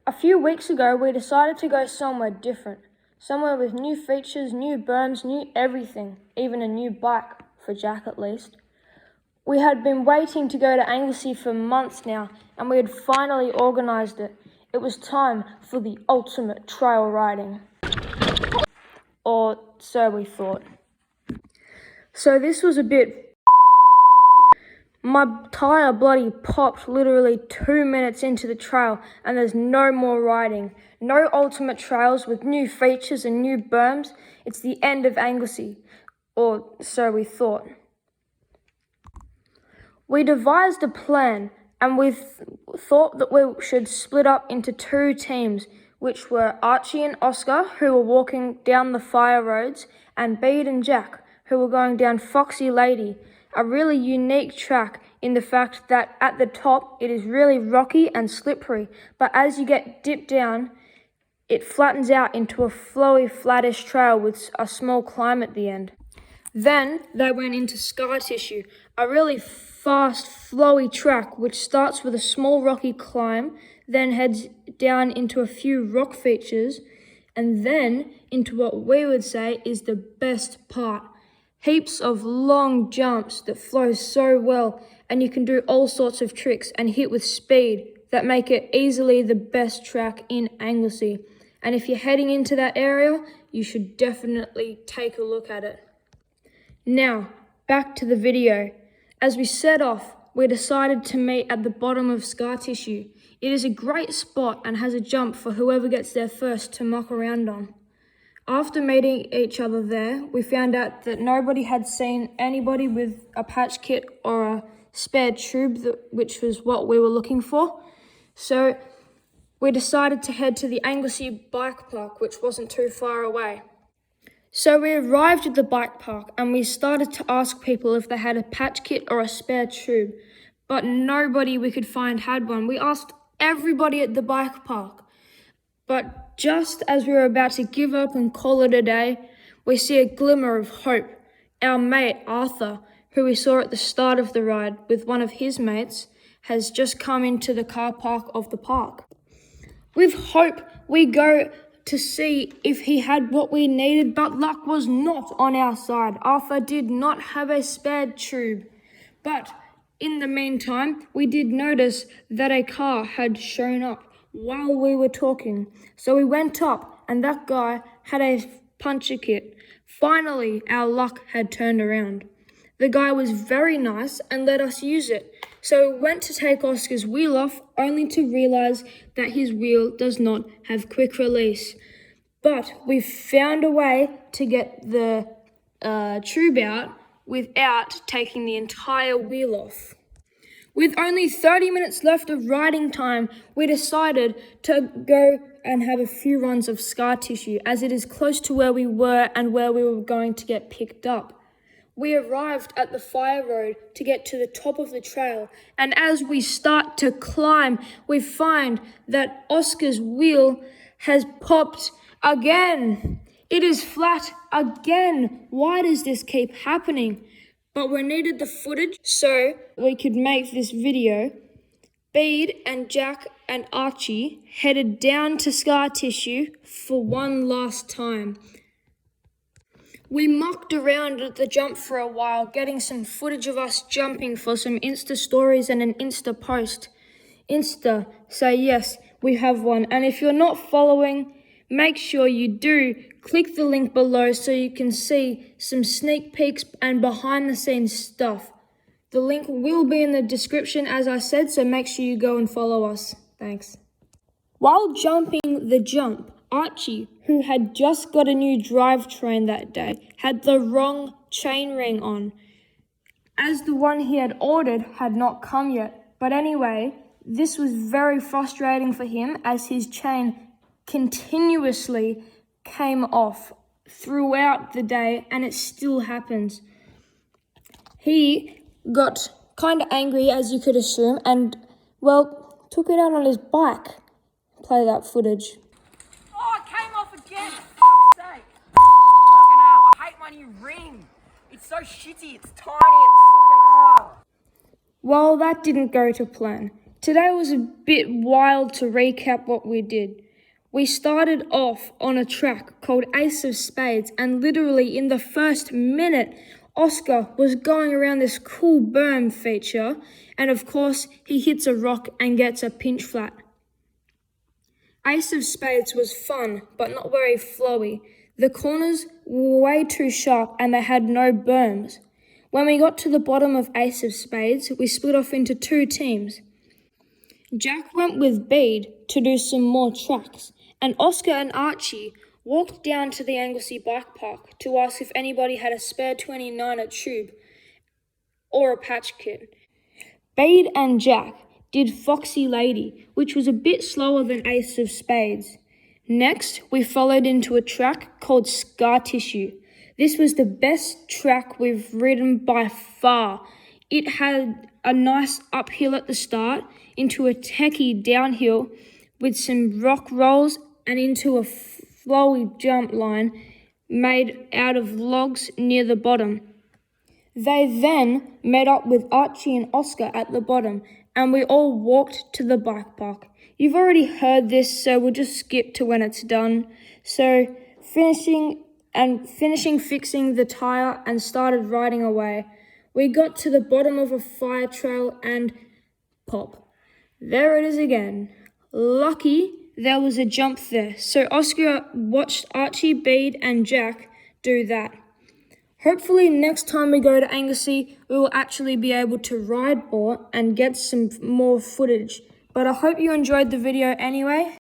A few weeks ago, we decided to go somewhere different. Somewhere with new features, new berms, new everything, even a new bike, for Jack at least. We had been waiting to go to Anglesey for months now, and we had finally organised it. It was time for the ultimate trail riding. Or so we thought. So this was a bit... My tyre bloody popped literally 2 minutes into the trail, and there's no more riding. No ultimate trails with new features and new berms. It's the end of Anglesey. Or so we thought. We devised a plan, and we thought that we should split up into 2 teams, which were Archie and Oscar, who were walking down the fire roads, and Bede and Jack, who were going down Foxy Lady, a really unique track in the fact that at the top it is really rocky and slippery, but as you get dipped down, it flattens out into a flowy, flattish trail with a small climb at the end. Then they went into Scar Tissue, a really fast, flowy track which starts with a small rocky climb, then heads down into a few rock features, and then into what we would say is the best part. Heaps of long jumps that flow so well, and you can do all sorts of tricks and hit with speed that make it easily the best track in Anglesey. And if you're heading into that area, you should definitely take a look at it. Now, back to the video. As we set off, we decided to meet at the bottom of Scar Tissue. It is a great spot and has a jump for whoever gets there first to muck around on. After meeting each other there, we found out that nobody had seen anybody with a patch kit or a spare tube, which was what we were looking for. So we decided to head to the Anglesey Bike Park, which wasn't too far away. So we arrived at the bike park and we started to ask people if they had a patch kit or a spare tube, but nobody we could find had one. We asked everybody at the bike park. But just as we were about to give up and call it a day, we see a glimmer of hope. Our mate, Arthur, who we saw at the start of the ride with one of his mates, has just come into the car park of the park. With hope, we go to see if he had what we needed, but luck was not on our side. Arthur did not have a spare tube. But in the meantime, we did notice that a car had shown up while we were talking. So we went up and that guy had a puncture kit. Finally, our luck had turned around. The guy was very nice and let us use it. So we went to take Oscar's wheel off, only to realise that his wheel does not have quick release. But we found a way to get the tube out without taking the entire wheel off. With only 30 minutes left of riding time, we decided to go and have a few runs of Scar Tissue, as it is close to where we were and where we were going to get picked up. We arrived at the fire road to get to the top of the trail, and as we start to climb, we find that Oscar's wheel has popped again. It is flat again. Why does this keep happening? But we needed the footage so we could make this video. Bede and Jack and Archie headed down to Scar Tissue for one last time. We mucked around at the jump for a while, getting some footage of us jumping for some Insta stories and an Insta post. Insta, say yes, we have one. And if you're not following, make sure you do. Click the link below so you can see some sneak peeks and behind the scenes stuff. The link will be in the description as I said, so make sure you go and follow us. Thanks. While jumping the jump, Archie, who had just got a new drivetrain that day, had the wrong chainring on, as the one he had ordered had not come yet. But anyway, this was very frustrating for him as his chain continuously came off throughout the day, and it still happens. He got kind of angry, as you could assume, and, well, took it out on his bike. Play that footage. Oh, it came off again, for fuck's sake. Fucking hell, I hate my new ring. It's so shitty, it's tiny and fucking Well, that didn't go to plan. Today was a bit wild to recap what we did. We started off on a track called Ace of Spades, and literally in the first minute, Oscar was going around this cool berm feature, and of course, he hits a rock and gets a pinch flat. Ace of Spades was fun, but not very flowy. The corners were way too sharp and they had no berms. When we got to the bottom of Ace of Spades, we split off into two teams. Jack went with Bede to do some more tracks, and Oscar and Archie walked down to the Anglesey Bike Park to ask if anybody had a spare 29 at Tube or a patch kit. Bede and Jack did Foxy Lady, which was a bit slower than Ace of Spades. Next, we followed into a track called Scar Tissue. This was the best track we've ridden by far. It had a nice uphill at the start, into a techie downhill with some rock rolls and into a flowy jump line made out of logs near the bottom. They then met up with Archie and Oscar at the bottom, and we all walked to the bike park. You've already heard this, so we'll just skip to when it's done. So finishing fixing the tire and started riding away. We got to the bottom of a fire trail and pop. There it is again. Lucky there was a jump there, so Oscar watched Archie, Bede and Jack do that. Hopefully next time we go to Anglesey, we will actually be able to ride more and get some more footage. But I hope you enjoyed the video anyway.